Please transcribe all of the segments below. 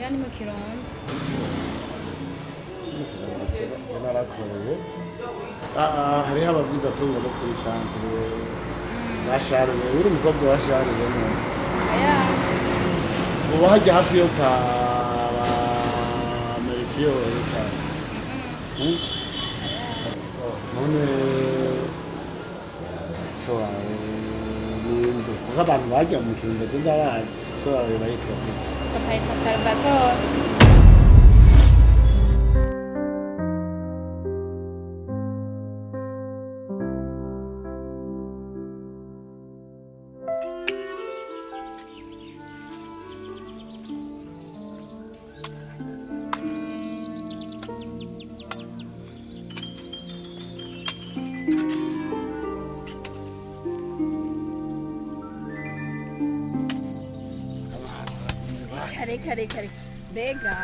oya ni mu Kirundo. Sinarakoreye hariho ababwiza tungo no kuri santere basharuye uri umukobwa washaruye Oya. ubu hajya hafi yo kwa Amerikiyo cyane none so wawe ninde kuko abantu bajya mu Kirundo ndabazi so wawe bayitwa Papa yitwa Salvatore. Kare bega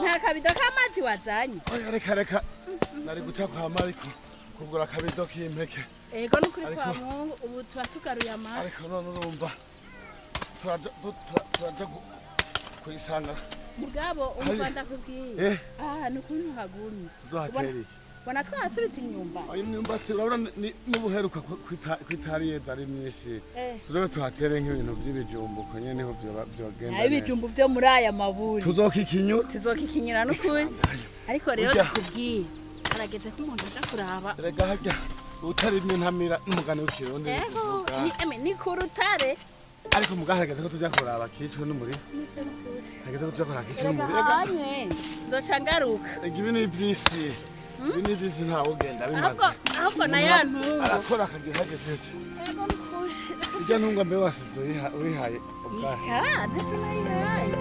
nta kabido k'amazi wazanye. Oya reka nari guca kwa Mariko kugura akabido k'impeke. Ego nukuri kwa Mungu ubu tuba tugaruye amazi. Ariko none urumva turaja kuyisanga mugabo umva ndakubwiye nukuri ntuhagumye tuzohateri bona twasubita inyumba. Inyumba turabona n'ubuheruka kwitariyeza ari myinshi turebe tuhatere nk'ibintu by'ibijumbuko nyene niho byogenda. Nayo ibijumbu vyo muri aya maburi tuzokikinyura nukuri. Ariko rero ndakubwiye harageze ko umuntu aja kuraba. Rega harya utarimye ntamira n'umugani w'ikirundi. Ego ni ku rutare. Ariko mugaharageze ko tujya kuraba kicwe n'umuri. Hageze ko tujya kuraba kicwe n'umuri. Rega ndoca ngaruka. Rega ibi ni ivy'isi. Ibi ni ivy'isi ntawe ugenda bimaze. Ahubwo na ya ntunga. Arakora akagira hageze. Ego nukuri. Ijya ntunga mbe wasize wihaye ubwacu. Ndetse nayihaye.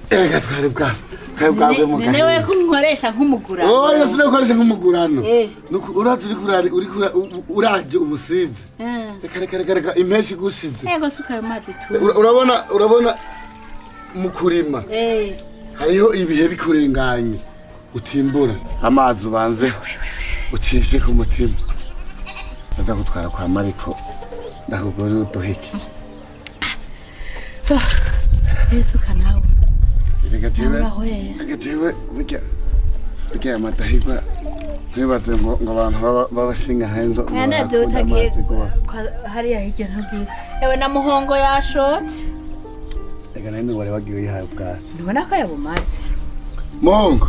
Rega twari bwawe mugani. Newe kunkoresha nk'umugurano. Oya sinakoresha nk'umugurano. Uraje ubusize. Reka impeshi gusize. Ego suka ayo mazi tu. Urabona mu kurima. Hariho ibihe bikurenganye. Utimbura amazi ubanze ucishe ku mutima. Aza gutwara kwa Mariko ndakugora uduheke. Suka nawe. Rega burya amatahigwa ntibaze ngo abantu babashinga hanze. Ndandaze utagiye hariya hirya ntugiye. Ewe na muhongo yashotse. Rega nani wari wagiye yihaye ubwatsi. Ndibona ko yabumaze. Muhongo.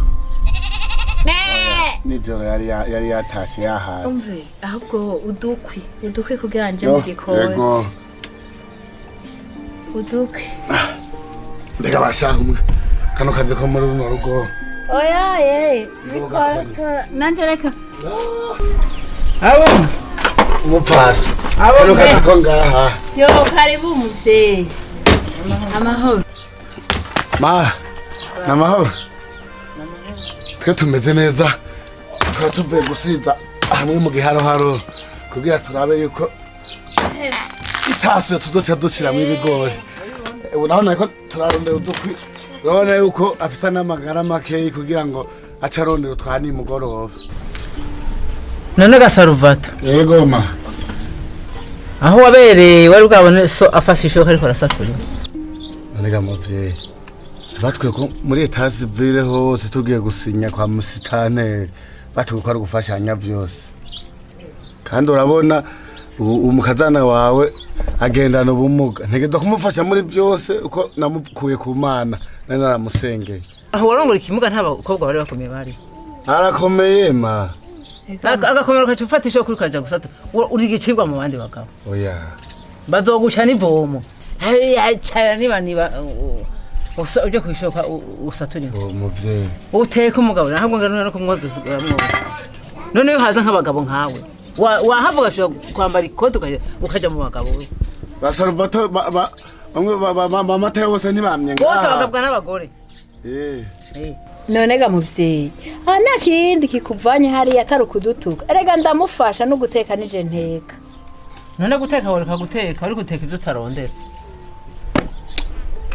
Nijoro yari yatashe yahaze. Umve ahubwo udukwi kugira nje mu gikoni. Yego. Udukwi. Rega bashaka umwe. Kano kaze ko muri runo rugo. Oya nanje reka. Abo umupfasi. Abo kaze ko ngaha. Yo karibu muvyeyi. Amahoro. Namahoro. twe tumeze neza tukaba tuvuye gusiza hamwe mu giharoharo kugira turabe yuko itasuye tuzoca dushiramwo ibigori ubu naho nariko turarondera udukwi urabona yuko afisa n'amagara makeyi kugira ngo aca arondera utwani mugoroba. None Gasaruvato Yego ma aho wabereye wari bwabone so afashe ishoka ariko arasatura. None gamuvye batwe ko muri etasi vire hose tugiye gusinya kwa musitanteri batwe ko ari gufashanya vyose kandi urabona umukazana wawe agendana ubumuga ntegeza kumufasha muri byose uko namukuye ku Mana nari naramusengeye. Aho warongora ikimuga nta bakobwa bari bakomeye bari arakomeye ma agakomera kacu ufatisha kuri kaja gusata uri gicibwa mu bandi bagabo. Oya bazoguca nivomo cyane niba uje kwishoka usatura umuvyeyi uteka umugabo ntabwo ngano no kumwoza usigaramwo. None yo haza nk'abagabo nkawe wahavuga sho kwambara ikoto ukaja mu bagabo. Basaruvato bamwe Mateo bose ntibamye bose bagabwa n'abagore. None ga muvyeyi nta kindi kikuvanye hariya atari ukudutuka erega ndamufasha no guteka nije nteka. None guteka wareka guteka ari guteka ivyo utarondera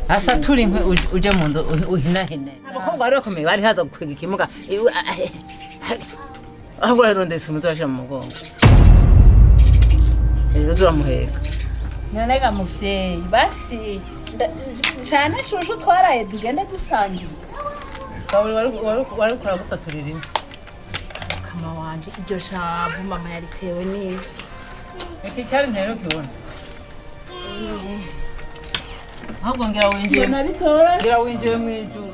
asatura inkwe uje mu nzu uhinahine. Abakobwa bari bakomeye bari haza gukwega ikimuga ahubwo ararondesa umuzi washyira mu mugongo rero turamuheka. None ga muvyeyi basi cyane shushu twaraye tugende dusangira. Wari kura gusaturira imwe Kama wanje iryo shavu mama yaritewe niwe. Iki cyari ntero kibona. Ahubwo ngira winjiye mu ijuru.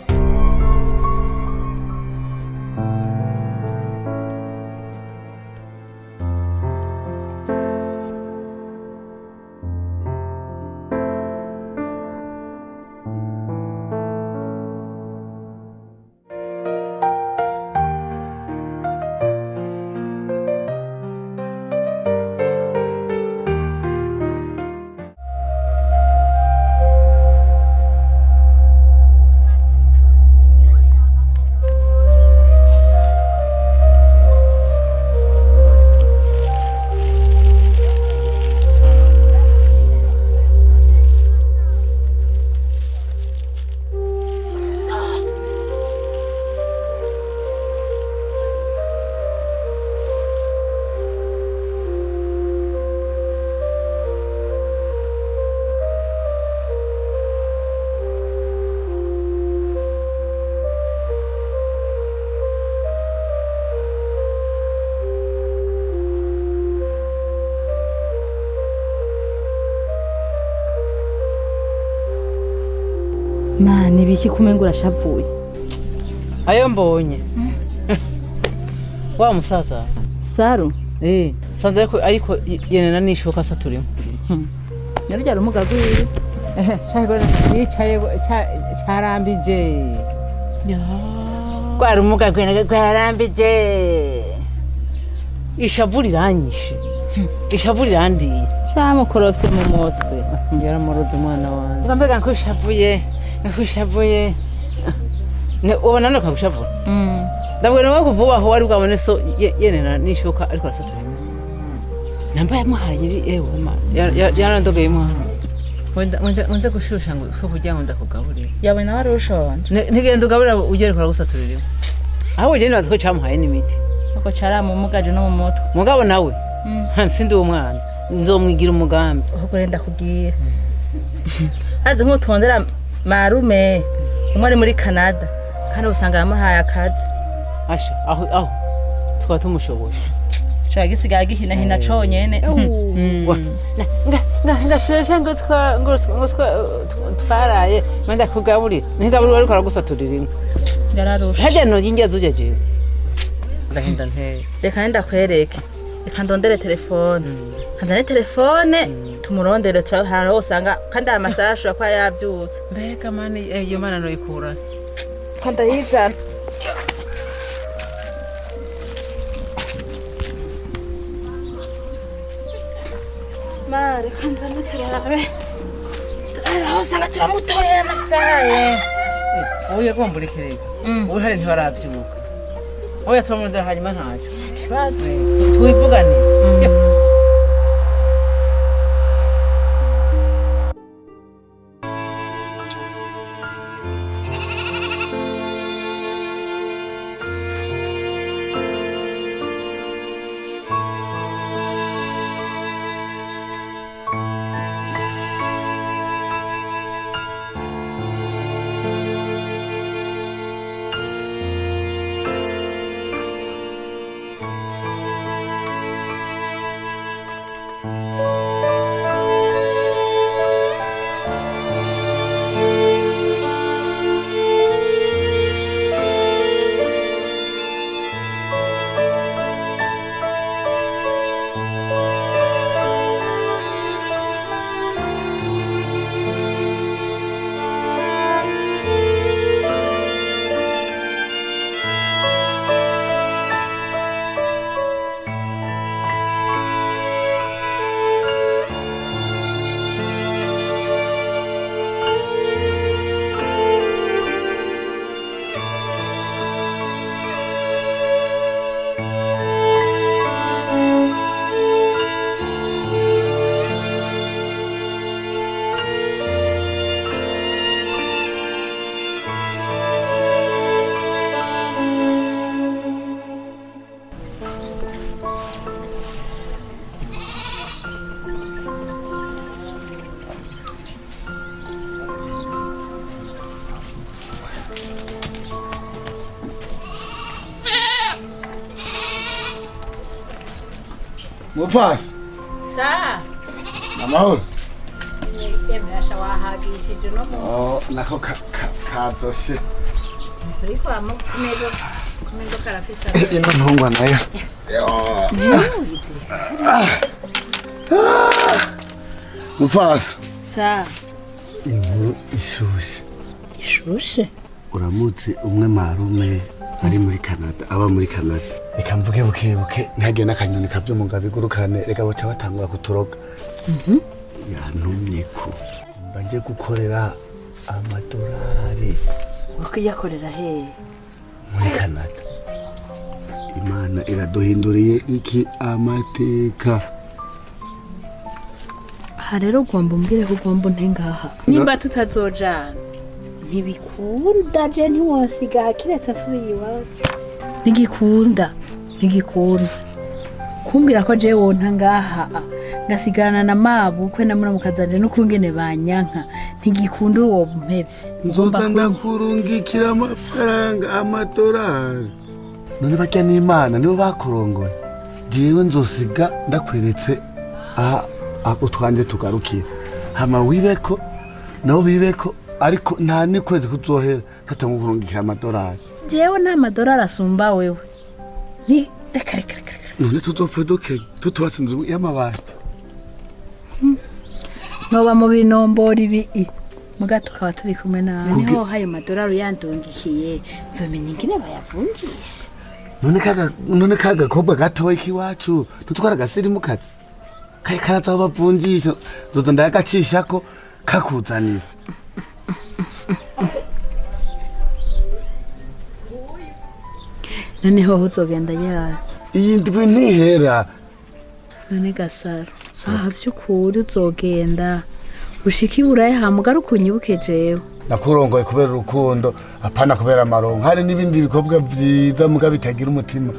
Mani biki kumengura shavuye. Ayo mbonye. Wa musaza. Saru. Sanze ariko yenena nishoka saturimo. Narujya rumugagwire. Cyagora yicaye cyarambije. Ya. Kwa rumugagwire yarambije. Ishavuriranyishe. Ishavurirandi. Cyamukorofse mu mutwe. Yaramuroza umwana wanjye. Ngambega ko ishavuye. Nkushavuye ne ubona no kagushavura ndabwira ngo kuvuba aho wari bwabone so yenena nishoka ariko arasatura nambaye muhaye ewe ma yarandogeye mwana wenda gushusha ngo ko kugira ngo ndakugaburira yawe nawe arushonje ntigenda ugaburira ugerekora gusaturira aho ugenda baza ko cyamuhaye n'imiti uko cara mu mugaje no mu mutwe mugabo nawe sindi umwana nzomwigira umugambi uko renda kugira azi nk'utondera marume umwe muri Canada kandi usanga yamuhaye akazi asha aho tukaba tumushoboye shaka gisigaye gihina conyene ngashesha ngo twaraye menda kugaburira ntigaburira ariko aragusaturira inka yararusha hajya no yinjye zujeje ndahinda nteye reka ndakwereke reka ndondere telefone kanzane telefone tumurondere turahara usanga kandi amasaha ashobora kuba yavyutse mbega mani iyo mana no ikura kanda yizana mare kanzane turabe turahara usanga turamutoye amasaha wowe yagomba urekerega wowe hari ntibaravyuka wowe yatuma mu nzira hanyuma ntacyo kibazo twivuganire Mufasa Sa. amahoro Emrasha wahagishije no mu. nako kadoshe Turi kwa mu kumego karafisa. ino ntungwa nayo Mufasa Sa. inkuru ishushe Ishushe. uramutse umwe marume ari muri Canada aba muri Canada reka mvuge buke ntihagire n'akanyoni kavyo mu ngabo igurukane reka baca batangura kuturoga yantumye ko mba nje gukorera amadolari Ukiyakorera he? muri Canada Imana iraduhinduriye iki amateka Aha rero ugomba umbwire ko ugomba ntengaha. Nimba tutazojana ntibikunda je ntiwosiga kiretse asubiye iwawe. Ntigikunda kumbwira ko je wonta ngaha ngasigarana na mabukwe na muramukazanje n'ukungene banyanka ntigikunda uwo mpevyi. nzoza ndakurungikira amafaranga amadolari none barya n'Imana nibo bakurongoye jewe nzosiga ndakweretse utwanje tugarukira hama wibeko nabo bibeko ariko nta nikwezi kuzohera hatanga kurungikira amadolari jewe nta madolari asumba wewe ni reka none tuzopfa dukenya tutubatse inzu y'amabati noba mu binombora ibi muga tukaba turi kumwe nawe niho hayo madolari uyandungikiye nzomenya ingene bayavunjisha none kagakobwa gatoya k'iwacu tutwara agasirimu kazi kaye karaza aho bavunjisha nzoza ndayagacishako kakuzanira noneho uzogenda yawe iyi ndwi ntihera none gasaro aha vy'ukuri uzogenda ushika iburaya hamugaruka unyibuke jewe nakurongoye kubera urukundo apana kubera amaronko hari n'ibindi bikorwa vyiza muga bitagira umutima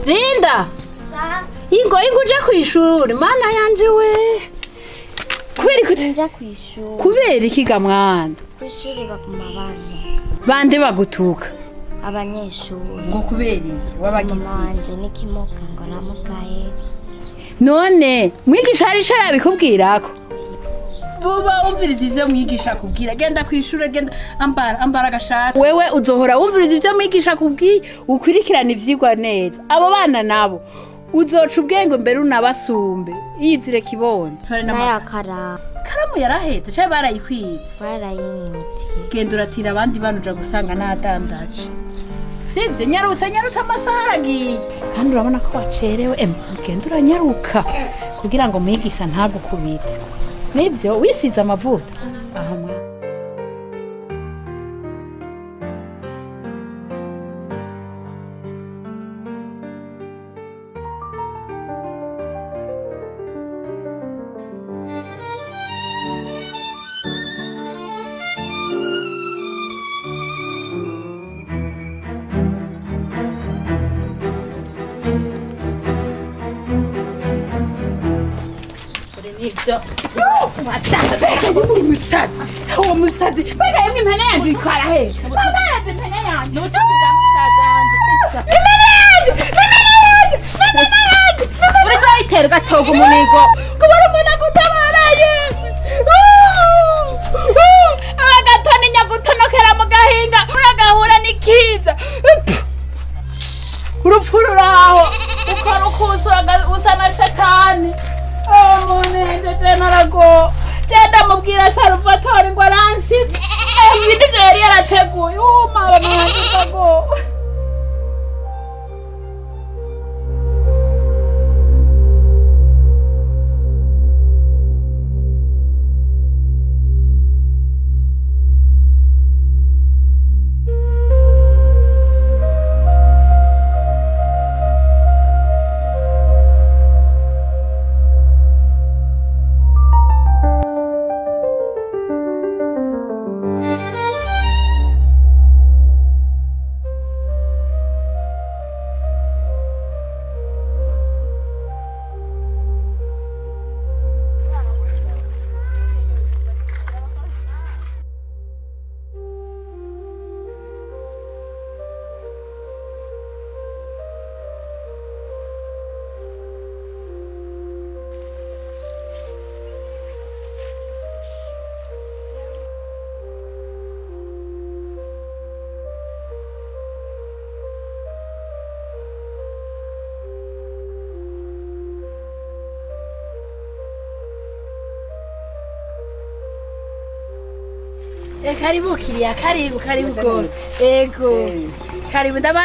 Linda ingo uja kwishuri mana yanje we Nja kwishuri. kubera ikiga mwana Kwishuri baguma bana. bande bagutuka Abanyeshuri. ngo kubera iki wabagize Manje nikimoka ngo namugaye. none mwigisha hari ishara bikubwirako buba umviriza ivyo mwigisha akubwira genda kwishuri genda ambara agashati wewe uzohora wumviriza ivyo mwigisha akubwiye ukurikirana ivyigwa neza abo bana nabo uzoca ubwenge mbere unabasumbe yizire kibondo Naya karamu. karamu yarahetse cyangwa barayikwivye Barayinyivye. genda uratira abandi bana uja gusanga nadandaje sivyo nyarutse amasaha aragiye kandi urabona ko wacerewe genda uranyaruka kugira ngo mwigisha ntagukubite nivyo wisize amavuta aha mwana uwo musazi mbega yemwe impene yanje uyitwara he mamazi impene yanje ubutunzi bwa musaza wanje uriko yitera ugatoga umunigo kubona umuntu agutabaraye abagatoni nyagutonokera mu gahinga uragahura n'ikiza urupfu ruraho ukora ukuza usa na shetani munende tena rago genda mubwira Salvatore ngo aransize ibintu vyo yari yarateguye mama go karibu kiria karibu go ego karibu ndaba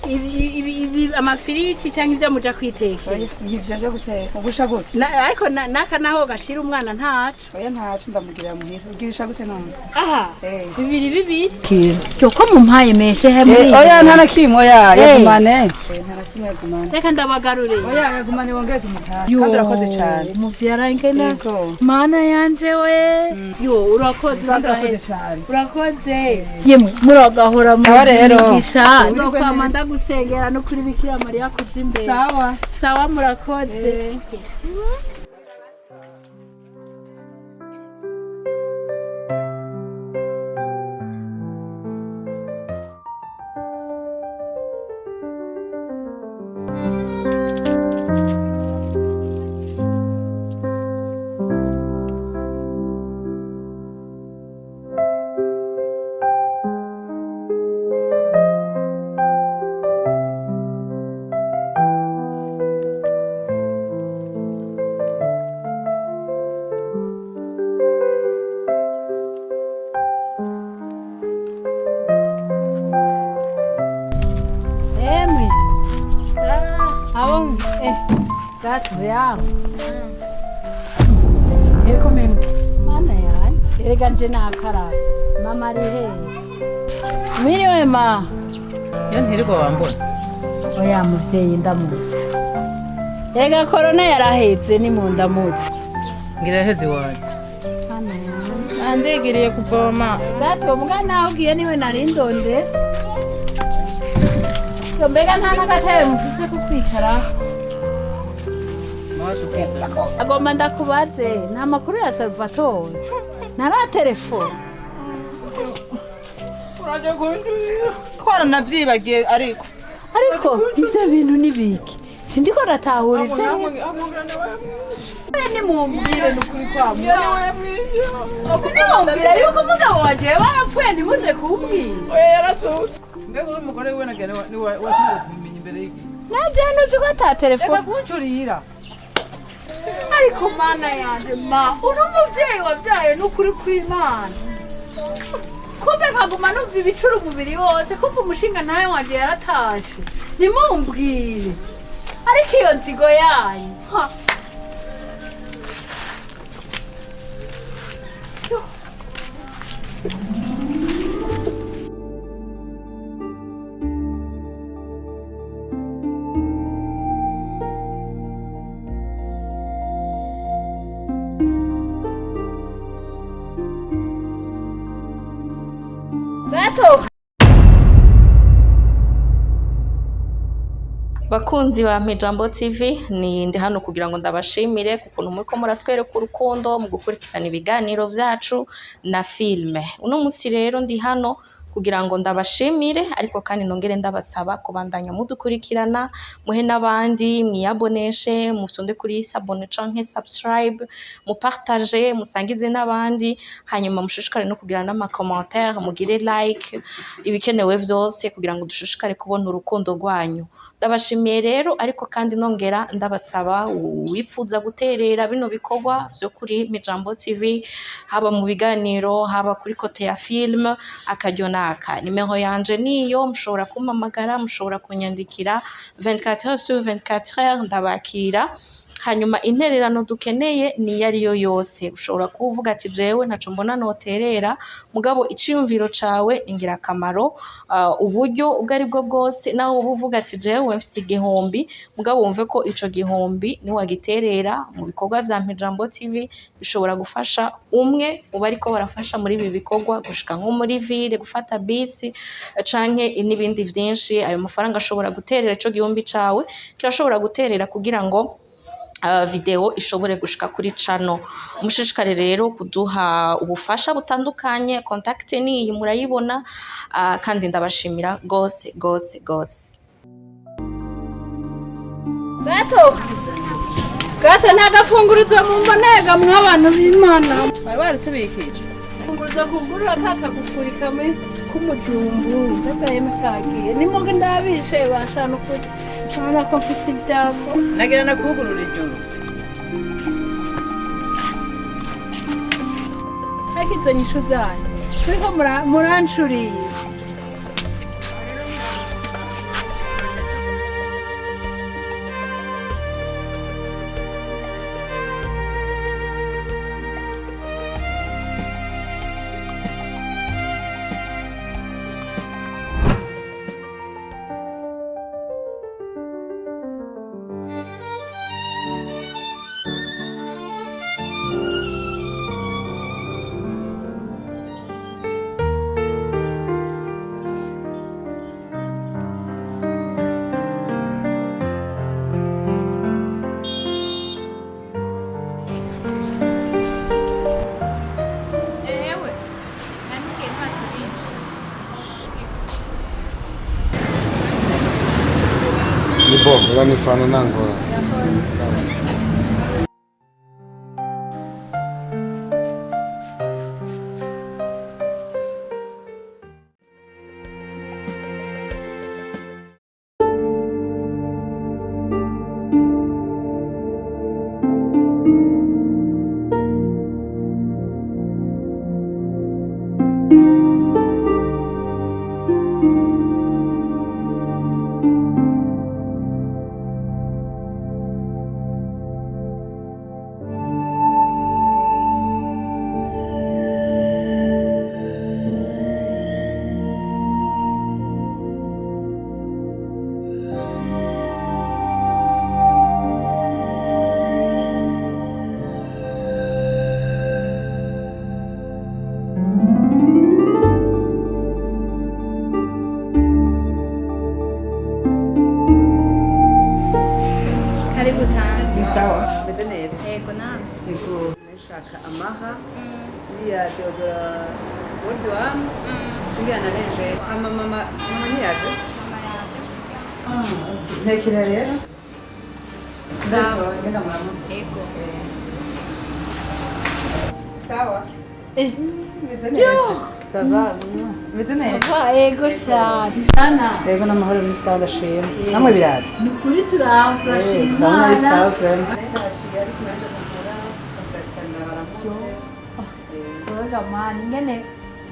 ibi amafiriti cyangwa ivyo muja kwiteka ivyo byo guteka ugusha gute ariko naka naho gashira umwana ntaco oya ntaco ndamugira muhira ugirisha gute none aha bibiri cyoko mumpaye meshe he muri oya nta nakimwe oya yagumane nta nakimwe yagumane reka ndabagarure oya yagumane wongeze umutaka kandi urakoze cyane umuvyarangena mana yanje we yo urakoze cyane urakoze yemwe muragahora mu gisha nzokwama ndagusengera no kuri Bikira Mariya kuja imbere sawa murakoze gato yangu eko mimi mana yanje erega nje nakarasi mama ari he mwiriwe ma yo ntirirwa wambona oya muvyeyi ndamutse erega korona yaraheze ni mu ndamutse ngira hezi wanje andigiriye kuvoma gato mbwa naho ugiye niwe narindonde mbega nta n'agatebe mufise ko kwicaraho. Agomba ndakubaze nta makuru ya Salvatore ntaratelefone. Uraje kunjurira twara navyibagiye ariko ivyo bintu nibiki sindiko natahura ivyo ni mumbwire nukuri kwa mumbwira yuko umugabo wanje barapfuye ntimuze kumbwira yaratutse mbega uri umugore we nagere ni watumye kumenya imbere y'iki naje nuzi ko ata telefone kunjurira ariko mana yanje uri umuvyeyi wavyaye n'ukuri kw'Imana kumbe nkaguma numva ibicura umubiri wose kumbe umushinga ntawe wanje yaratashe ntimumbwire ariko iyo nzigo yayo gato bakunzi ba Mpijambo TV ni ndi hano kugira ngo ndabashimire kukuntu muriko muratwereka urukundo mu gukurikirana ibiganiro vyacu na filme. Uno musi rero ndi hano kugira ngo ndabashimire ariko kandi nongere ndabasaba kubandanya mudukurikirana muhe n'abandi mwiyaboneshe musonde kuri sabone canke subscribe mu partager musangize n'abandi hanyuma mushishikare no kugira n'ama commentaire mugire like ibikenewe vyose kugira ngo dushishikare kubona urukundo rwanyu. Ndabashimiye rero ariko kandi nongera ndabasaba wipfuza guterera bino bikorwa vyo kuri Mpijambo TV haba mu biganiro haba kuri kote ya film akaryo naka nimero yanje niyo mushobora kumpamagara mushobora kunyandikira 24h/24 ndabakira hanyuma intererano dukeneye ni yariyo yose ushobora kuvuga ati jewe naco mbona noterera mugabo iciyumviro cawe ingira kamaro uburyo ubwo ari bwo bwose naho uvuga ati jewe mfise igihombi mugabo wumve ko ico gihombi ni wagiterera mu bikorwa vya Mpijambo TV bishobora gufasha umwe uba ariko barafasha muri ibi bikorwa gushika nko muri ville gufata bisi canke n'ibindi vyinshi ayo mafaranga ashobora guterera ico gihombi cawe kirashobora guterera kugira ngo video ishobore gushika kuri channel. Mushishikare rero kuduha ubufasha butandukanye contact ni murayibona kandi ndabashimira gose. gato ntagafunguruzo mumbonega mw'abantu b'Imana bari baratubikije funguruzo kugurura kakagufuri kamwe k'umujumbu gatayeme kagiye nimuge ndabishe bashana ukuri Chana ko mfise ivyako nagira nakugurura ijuru hakizo nyishu zanyu turiko muranshuriye Bom, ela me fala na Angola. ni sawa meze neza yego nawe yego nashaka amaha iriya deodora world one tugira na neje mama ntiyaje ntekera rero sawa ngenda muramutse yego sawa meze neza sawa meze neza yego shati sana yego n'amahoro ni sawa ndashima namwe biraza ni ukuri turaho turashima ndabona ari Imana sawa friend ndashimye ariko naje kugura cyangwa baramutse Oga mani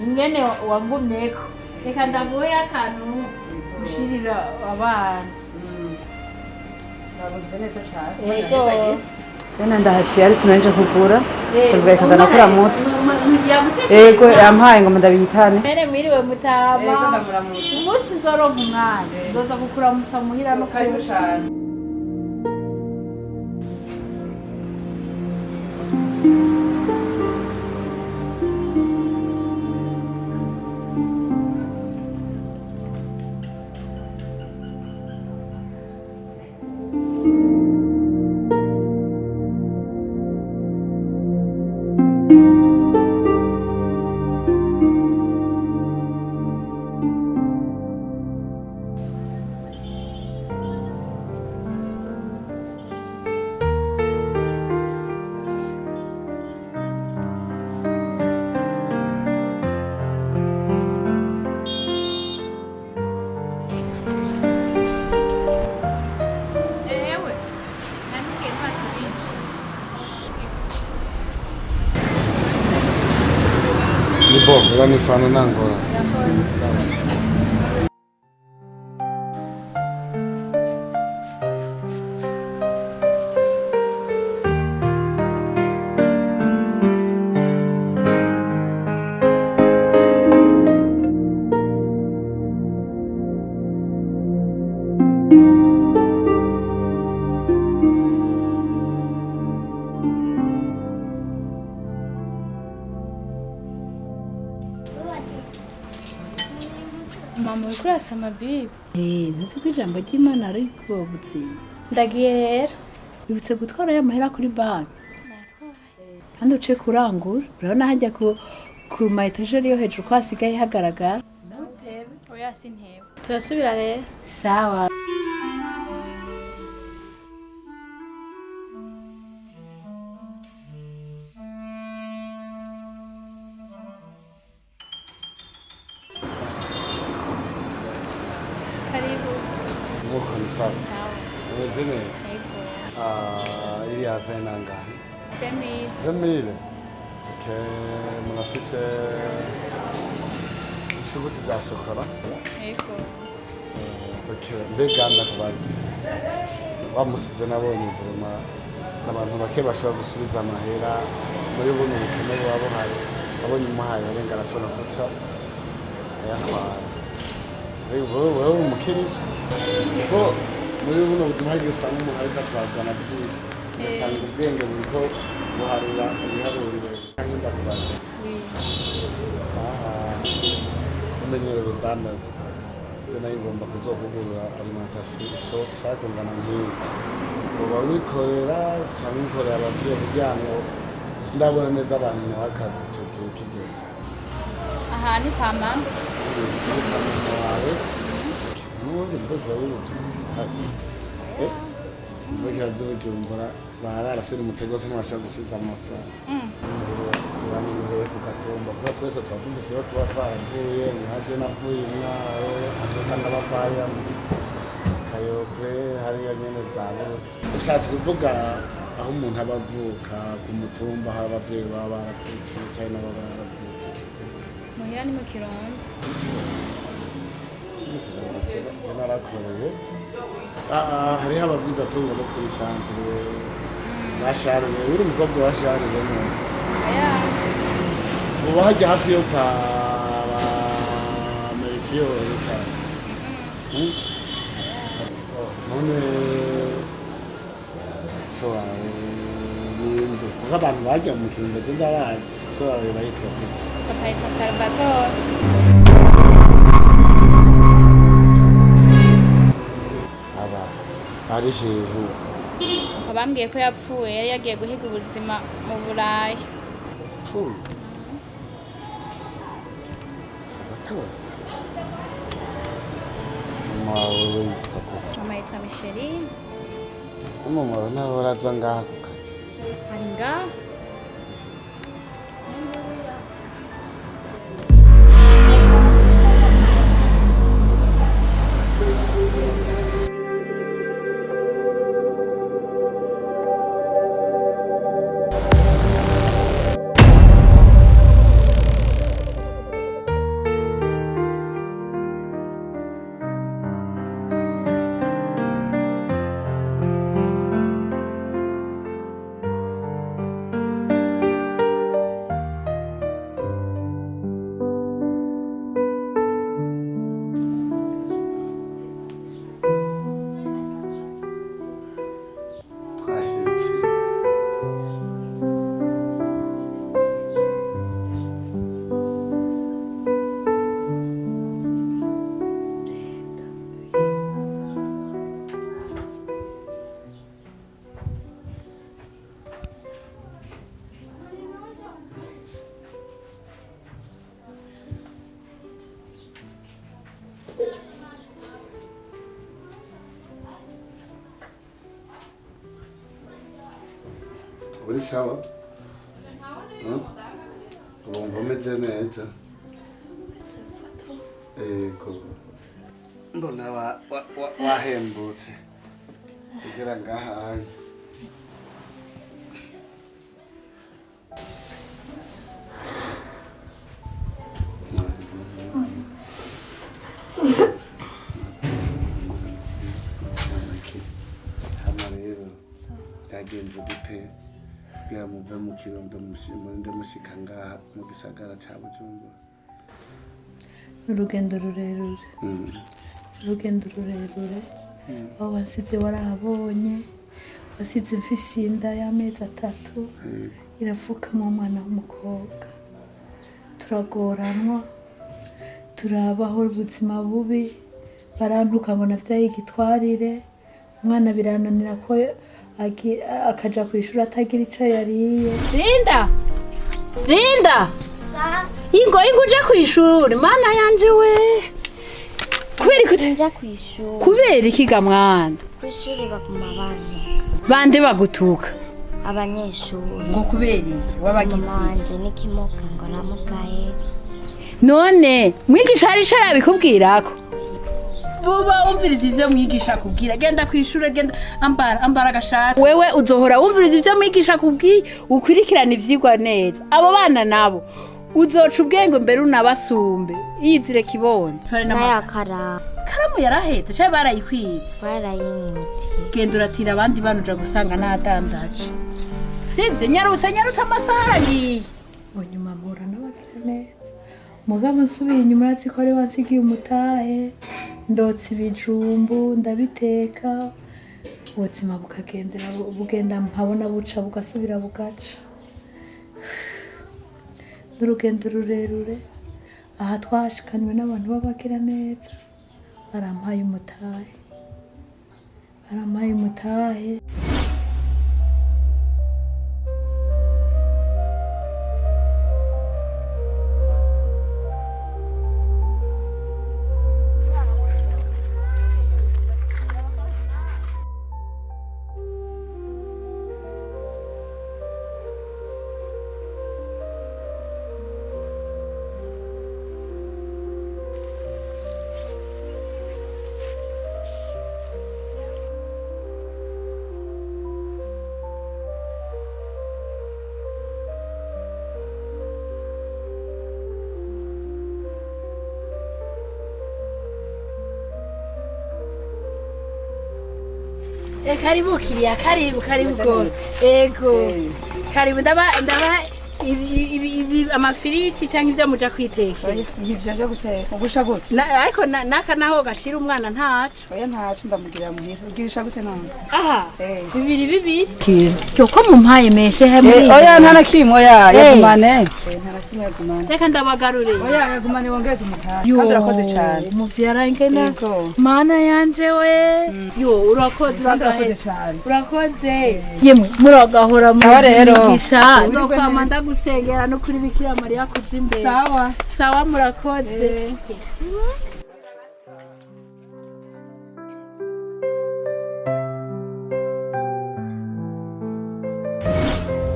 ingene wangumyeko reka ndaguhe akantu ushirira abana sabugize neza cyane yego bene ndahaciye ariko naje kugura cyangwa reka ndakuramutse yagutekeye yego yampaye ngo ndabihitane mbere mwiriwe mutama yego ndamuramutse umunsi nzoronka umwanya nzoza kukuramutsa muhira no karibu cyane ewe nabwiye ntwasubije Ni bom, uranifana nangora. mama uri kurasoma bibi nzi ko ijambo ry'imana ari kubutsi ndagiye rero bibutse gutwara ya mahera kuri banki kandi uce kurangura urabona hajya ku ma etajeri yo hejuru ko hasigaye hagaragara ntutebe oya sintebe turasubira rero sawa karibu Mwuka ni sawa. Umeze neza. Iri have nangahe? family Famille. Munafise isubuti za sokora. yego Mbega ndakubaza. Bamusize nabonye vuma n'abantu bake bashobora gusubiza amahera muri buno bukene bwabo hari abonye umuhaye arenga arasona guca ayatwara. Wewe umukirisi ko muri buno buzima hagiye usanga umuntu ariko atwazana byinshi ugasanga ubwenge buriko buharura ibiharurire kandi ndakubaza umenyere urudandaza se nayo ngomba kuzovugurura alimentation so sakungana nk'iyi uba wikorera cyangwa ukorera abavyeyi kugira ngo sindabona neza abantu nawe akazi icyo gihe kigeze aha ni kwa mama wawe n'ubundi bwoko bw'ubutumwa z'ubujumbura bararasirimutse rwose ntibashobora gusubiza amafaranga baniwe ku gatumba kuba twese tuba dufise iyo tuba twaravuye nkaje navuye imwaro atusanga bavaya kayokwe hariya nyene zaburo ushatse kuvuga aho umuntu aba avuka ku mutumba aho abavyeyi baba baravukiye cyane n'abo baravukiye muhira ni mu kirundo narakoreye hariho ababwiza tungo no kuri santere basharuye uri umukobwa washaruye uba hajya hafi yo kwa amerikiyoni cyane none so wawe ninde kuko abantu bajya mu kirundo je ndabazi so wawe bahitwa gute papa yitwa salvatore ari hehe bambwiye ko yapfuye yari yagiye guhiga ubuzima mu Buraya. Pfuye. Salvatore. Mama wawe witwa gute? Mama yitwa Micheline. Mama wawe nawe araza ngaha ku kazi. Ari ngaha. Twashitse. Uri sawa? Urumva umeze neza? Ego. Mbona wahembutse kugera ngaha. Byagenze gute kugira muve mu Kirundo murinde mushika ngaha mu gisagara ca Bujumbura? Urugendo rurerure. Aho wasize warahabonye, wasize mfise inda y'amezi 3 iravukamwo umwana w'umukobwa. Turagoranwa, turabaho ubuzima bubi, barantuka ngo navyaye igitwarire, umwana birananira ko akaja kwishura atagira ico yariye. Linda ingo uja kwishura mana yanje we. Nja kwishura. Kubera iki ga mwana? Kwishuri baguma bana. Bande bagutuka? Abanyeshuri. Ngo kubera iki wabagize? Manje n'ikimoka ngo namugaye. None mwigisha ari sharabikubwirako? Buba umviriza ivyo mwigisha kubwira, genda kwishura, genda ambara agashati. Wewe uzohora wumviriza ivyo mwigisha kubwiye, ukwirikirana ivyigwa neza. Abo bana nabo uzoca ubwenge mbere unabasumbe. Yizire kibondo. Naya karamu yarahetse cyangwa barayikwivye? Barayinyivye. Genda uratira abandi bana uja gusanga nadandaje. Sivyo nyarutse amasaha agiye. Nyuma mpura n'abagira neza. Mugabo nsubiye inyuma uratsi ko ari wansigiye umutahe. Ndotse ibijumbu ndabiteka, ubuzima bugenda nkabona buca bugasubira bugaca. N'urugendo rurerure, aha twashikanywe n'abantu babagira neza, barampaye umutahe. Karibu kiria, karibu go. Ego. Karibu ndaba amafiriti cyangwa ibyo muja kwiteka Ivyo byo guteka. Ugusha gute? ariko naka naho gashira umwana ntaco Oya ntacu ndamugirira muhira. Ugirisha gute none? aha Eh. bibiri cyoko mumpaye meshe hamwe Oya nta na kimwe oya yagumane. Nta na kimwe yagumane. reka ndabagarure Oya yagumane wongeze umutari. Kandi urakoze cyane. umuvyarangena Yego. mana yanje we yo urakoze Kandi urakoze uragahe cyane. urakoze yemwe muragahora mu Sawa rero. gisha nzokwama ndagusengera no kuri bikira mariya kuja imbere Sawa. sawa murakoze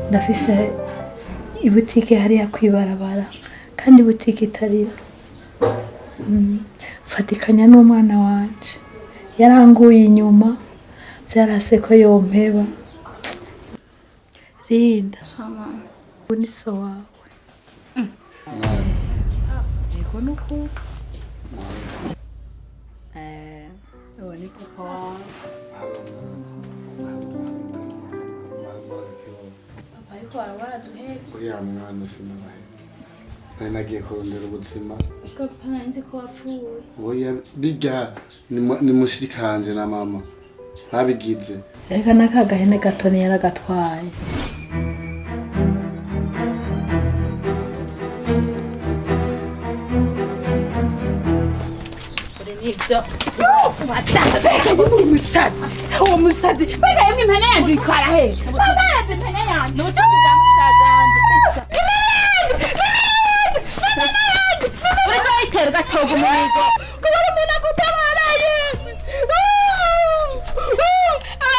ndafise ibutike hariya kwibarabara kandi ibutike itariyo fatikanya n'umwana wanje yaranguye inyuma vyarase ko yompeba Linda ni so wawe yego nuko uwo ni papa wawe papa ariko baraduhetse uriya mwana sinabahe nari nagiye kurondera ubuzima papa nzi ko wapfuye oya bijya ni mushikanje na mama babigize reka n'akagahene gatoni yaragatwaye uwo musazi bagayemo impene yanjye uyitwara he bagayaze impene yanjye ubutunzi bwa musaza wanjye uriko yitera ugatoga umuhigo kubona umuntu agutabaraye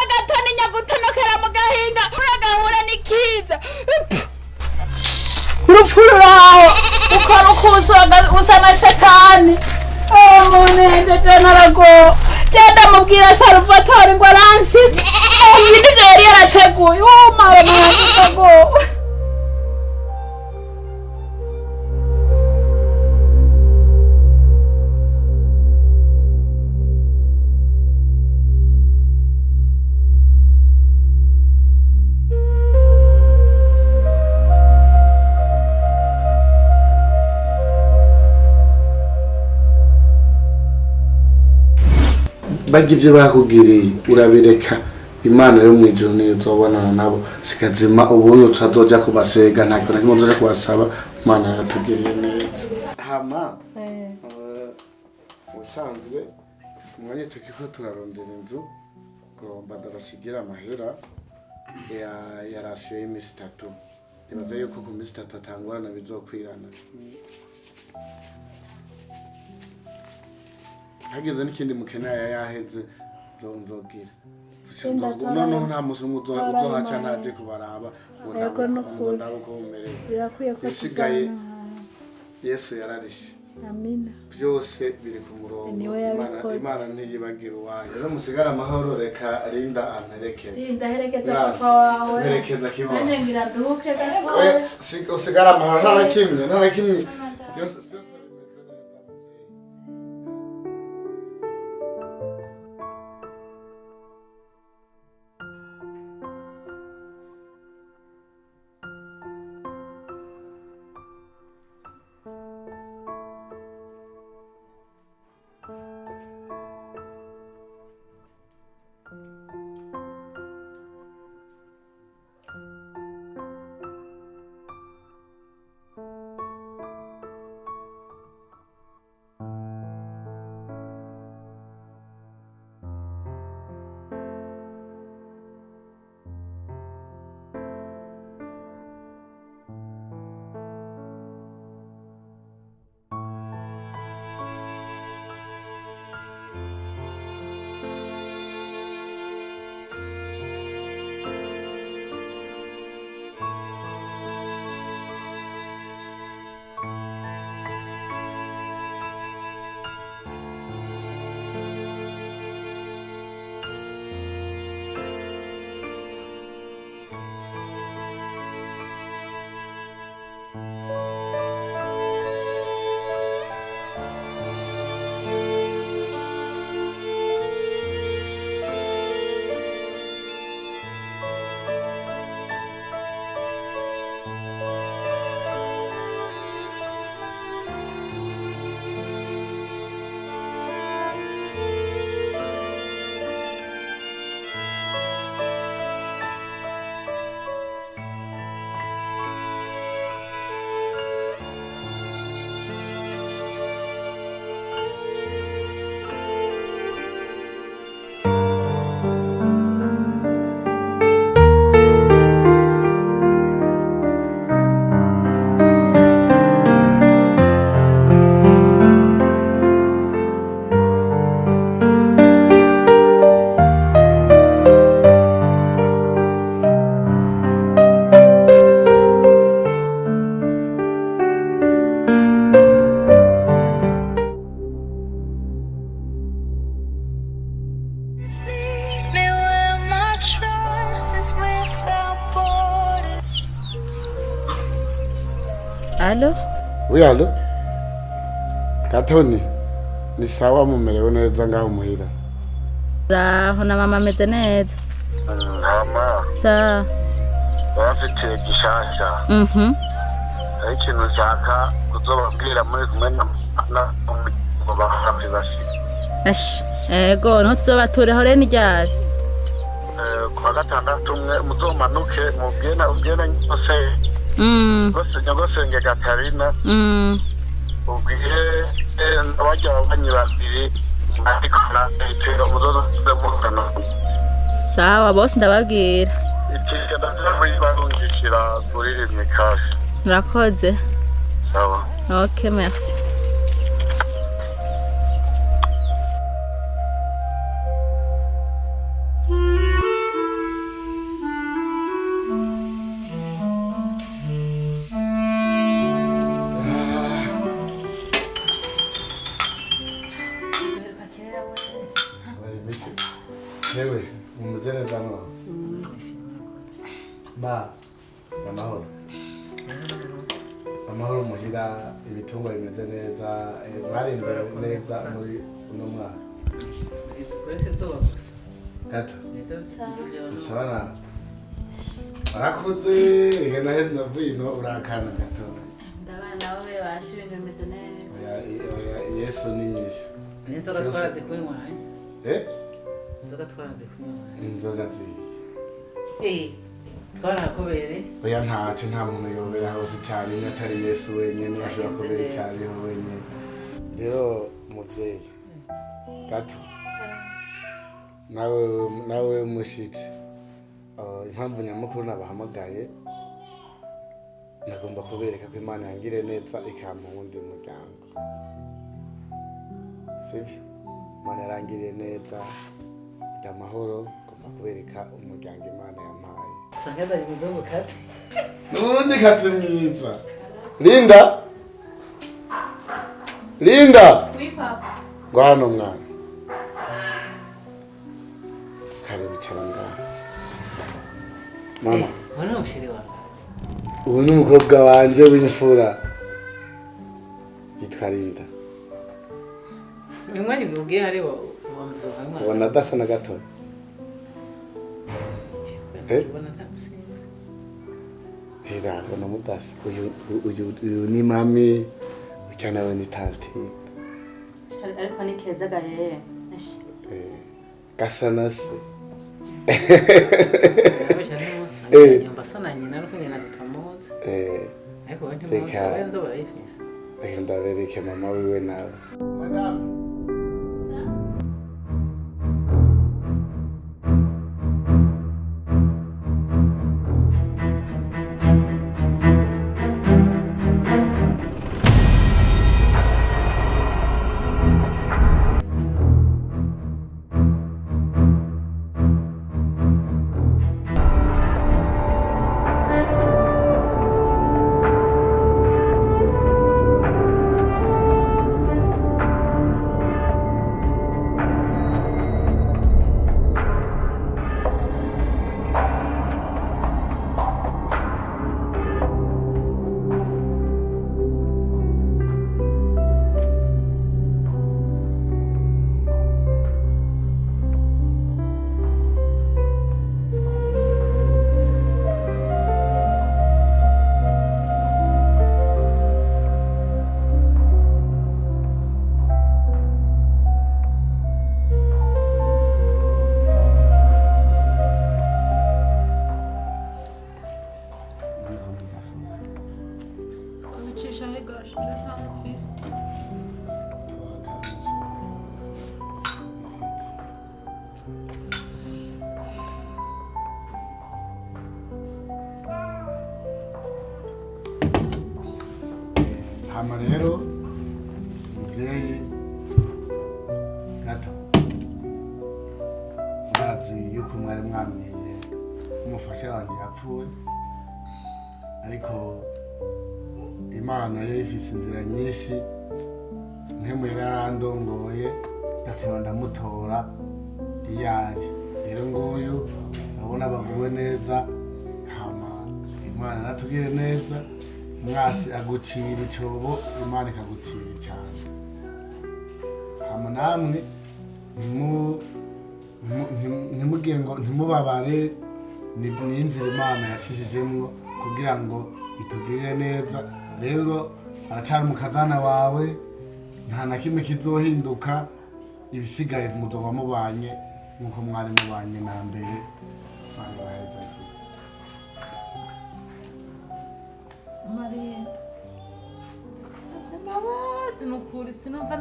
agatoni nyagutonokera mu gahinga uragahura n'ikiza urupfu ruraho ukora ukuza usa na shetani umuntu jana arago jenda mubwira Salvatore ngo aransize ibintu yari yarateguye mara marago barya ivyo bakugiriye urabireka imana yo mwijuru niyo uzobonana nabo sikazima ubundi tutazoja kubasega nta kintu na kimwe uzoja kubasaba imana yaratugiriye neza hama ubusanzwe umwanya tukiko turarondera inzu ngomba ndabashigira amahera ya rasiyo y'imisi 3 nibaza yuko ku misi 3 atangorana bizokwirana hageze n'ikindi mukeneye yaheze nzogira noneho nta musi umwe uzohaca ntaje kubaraba ngo ndabo ko mumerewe birakwiye ko isigaye Yesu yararishe amina byose biri ku murongo imana ntiyibagira uwayo rero musigara amahoro reka Linda amperekeze Linda herekeza papa wawe herekeza kibondo none ngira duke gato usigara amahoro nta na kimwe byose alo Oui, allo? Gatoni, ni sawa mumerewe neza ngaho muhira? raho na mama ameze neza Mama, sa bafite gishasha. Ari ikintu nshaka kuzobabwira muri kumwe na bahafi bashika. ashi ego niho tuzobatureho rero n'iryari Kuwa gatandatu mwe muzomanuke ubwira nyose. Nyogosenge Gatarina. Ubwiye abajya babanyi babiri ariko na itero muzoze mukana. sawa bose ndababwira Ikiga ndabarungikira kuri Mikashi. murakoze Sawa. ok merci Yewe, mumeze neza mwa? Ma, amahoro. Amahoro muhira, ibitungwa bimeze neza, mwarimbe neza muri uno mwaka. Kwese zoba gusa. Gato, Nivyo sabana. Warakoze, igana hezi navuye ino urakana gato. ndabana nabo bebasha ibintu bimeze neza Yesu ni nyinshi. Inzoga twarazikunywa. Inzoga twarazikunywa. Inzoga ziyi. Twarakobere. Oya ntacyo nta muntu yobera hose cyane atari Yesu wenyine ashobora kubera cyane wenyine. Rero muvyeyi gato nawe mushitsi impamvu nyamukuru nabahamagaye nagomba kubereka ko Imana yangire neza ikampa wundi muryango sivyo Imana yarangiriye neza amahoro ngomba kubereka umuryango Imana yampaye Sangaza ari muzungu kati. Nundi kati mwiza. Linda. Oui papa. Ngwano mwana. Karibu cyanga. Mama. Wana mushiri wawe. Ubu ni umukobwa wanje w'imfura. Yitwa Linda. Mwanya bivugiye hari wa muzungu hamwe. Ubona adasa na gato. Ubona ntagusinze. Hera, ubona mudasa. Uyu ni mami. Ucyana we ni tanti. ariko ni keza gahe ashi Gasa na se. Abesha n'umusa. Nyamba sana nyina no kunyina zitamuzi. Ariko wende musa wenzo barayifisa. Reka ndabereke mama wiwe nawe. Madame. Hama rero muvyeyi gato murazi yuko mwari mwambwiye umufasha wanje yapfuye ariko Imana yo ifise inzira nyinshi ntemu yararandongoye ndatiba ndamutora iyari rero nguyu nabona baguwe neza hama Imana natugire neza mwasi agucira icobo imana ikagucira icyanzu hama namwe ntimugire ngo ntimubabare ni inzira imana yacishijemwo kugira ngo itugirire neza rero aracari umukazana wawe nta na kimwe kizohinduka ibisigaye muzoba mubanye nk'uko mwari mubanye na mbere bari baheza Maria ndagusabye imbabazi nukuri sinumva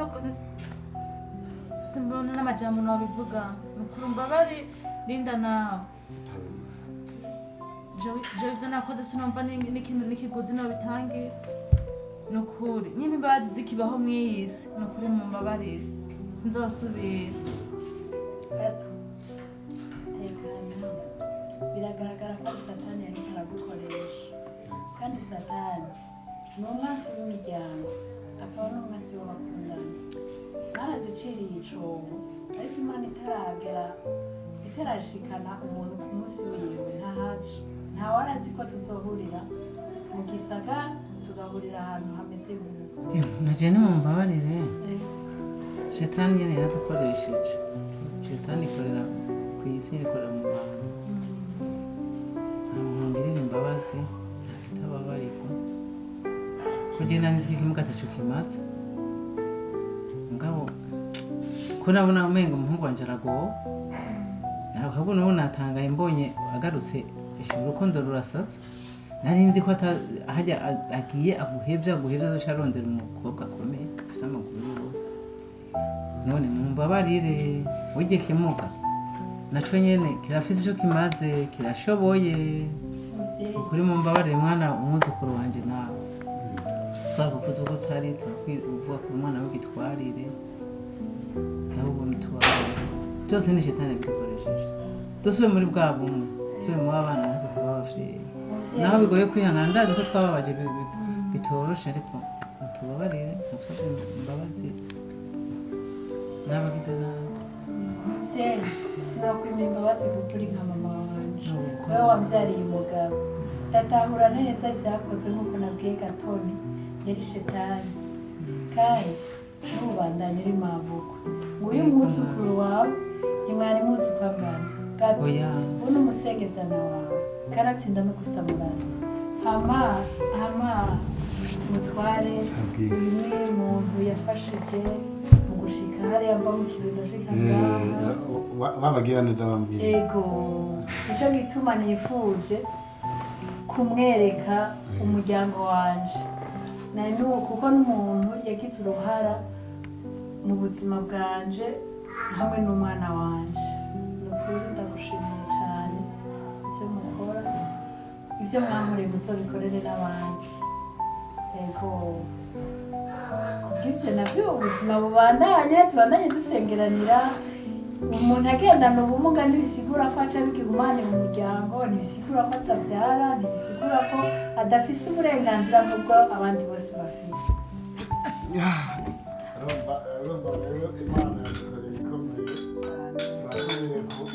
simbona n'amajambo nabivuga nukuri mbabari Linda nawe jewe ibyo nakoze sinumva n'ikintu n'ikiguzi nobitangira nukuri nyine imbabazi zikibaho mw'iyisi nukuri mumbabarire sinzosubira gato tekana biragaragara ko satani yari karagukoresha kandi satani ni umwansi w'imiryango akaba n'umwansi w'abakundana mwaraduciriye icobo ariko imana itarashikana umuntu ku munsi wiwe ntahaje ntawarazi ko tuzohurira mu gisagara tugahurira ahantu hameze nk'uko naje nimumbabarire shetani nyene yaradukoresheje shetani ikorera ku isi ikorera mu bantu ntamwongirira imbabazi itababarirwa kugenda niziko ikimuga ataco kimaze mugabo ko nabona umenga umuhungu wanje aragowe ahubwo nubu natangaye mbonye agarutse urukundo rurasaza nari nzi ko hajya agiye aguhevya azoca arondera umukobwa akomeye afise amaguru yose none mumbabarire burya ikimuga naco nyene kirafise ico kimaze kirashoboye ukuri mumbabarire mwana umwuzukuru wanje nawe twakuvuze uko utari uvuga ku mwana w'igitwarire ndabubona utubabarire byose ni shetani yabikoresheje dusubiye muri bwa bumwe dusubiye mu abana natwe tuba abavyeyi naho bigoye kwihangana ndazi ko twababaje bitoroshe ariko mutubabarire musabye imbabazi n'abagize nabi muvyeyi sinakwima imbabazi kuko uri nka mama wanje wewe wamvyariye umugabo ndatahura neza ivyakozwe nk'uko nabwiye Gatoni yari shetani kandi n'ubandanya uri mabuko nguyu umwuzukuru wawe ntimwari muzi ko angana gato uno umusegezana wawe karatsinda no gusamurasa hama mutware bimwe muntu yafashije mu gushika hariya mva mu kirundo shika ngaha babagira neza bambwiye ego ico gituma nifuje kumwereka umuryango wanje kuko n'umuntu yagize uruhara mu buzima bwanje hamwe n'umwana wanje nukuri ndagushimiye cyane ivyo mukora ivyo mwankoreye muzobikorere n'abandi ego kubw'ivyo navyo ubuzima tubandanye dusengeranira umuntu agendana ubumuga ntibisigura ko aca bigihumane mu muryango ntibisigura ko atavyara ntibisigura ko adafise uburenganzira nk'ubwo abandi bose bafise urumva rero imana yadukoreye ibikomeye turashoboye kuba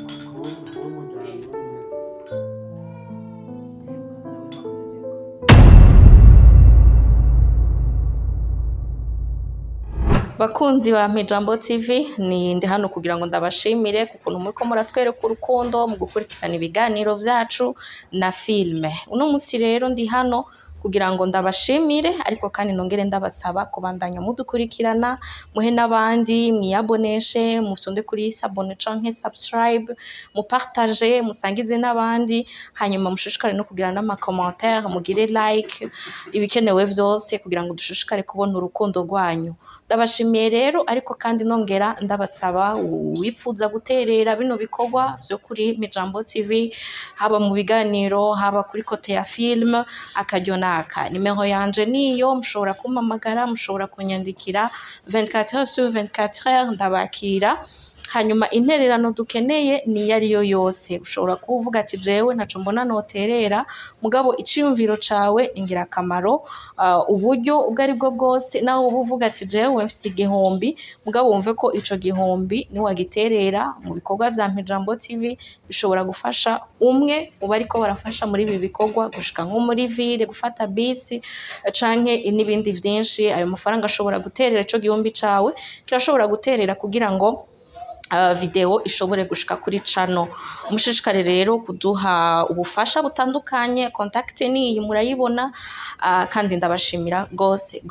umuryango umwe bakunzi ba Mpijambo TV ni ndi hano kugira ngo ndabashimire kukuntu muriko muratwereka urukundo mu gukurikirana ibiganiro vyacu na filme. Uno musi rero ndi hano kugira ngo ndabashimire ariko kandi nongere ndabasaba kubandanya mudukurikirana muhe n'abandi mwiyaboneshe mufyonde kuri sabone canke subscribe mupartage musangize n'abandi hanyuma mushishikare no kugira n'amakommentaire mugire like ibikenewe vyose kugira ngo dushishikare kubona urukundo rwanyu. Ndabashimiye rero ariko kandi nongera ndabasaba wipfuza guterera bino bikorwa vyo kuri Mpijambo TV haba mu biganiro haba kuri kote ya film akaryo nimero yanje niyo mushobora kumpamagara mushobora kunyandikira 24h sur 24h ndabakira hanyuma intererano dukeneye ni ariyo yose ushobora kuvuga ati jewe ntaco mbona noterera mugabo iciyumviro cawe ingirakamaro uburyo ubwo ari bwo bwose naho uba uvuga ati jewe mfise igihumbi mugabo wumve ko ico gihumbi ni wagiterera mu bikorwa vya Mpijambo TV bishobora gufasha umwe uba ariko barafasha muri ibi bikorwa gushika nko muri ville gufata bisi canke n'ibindi vyinshi ayo mafaranga ashobora guterera ico gihumbi cawe kirashobora guterera kugira ngo video ishobore gushika kuri channel umushishikare rero kuduha ubufasha butandukanye contact ni iyi murayibona kandi ndabashimira gose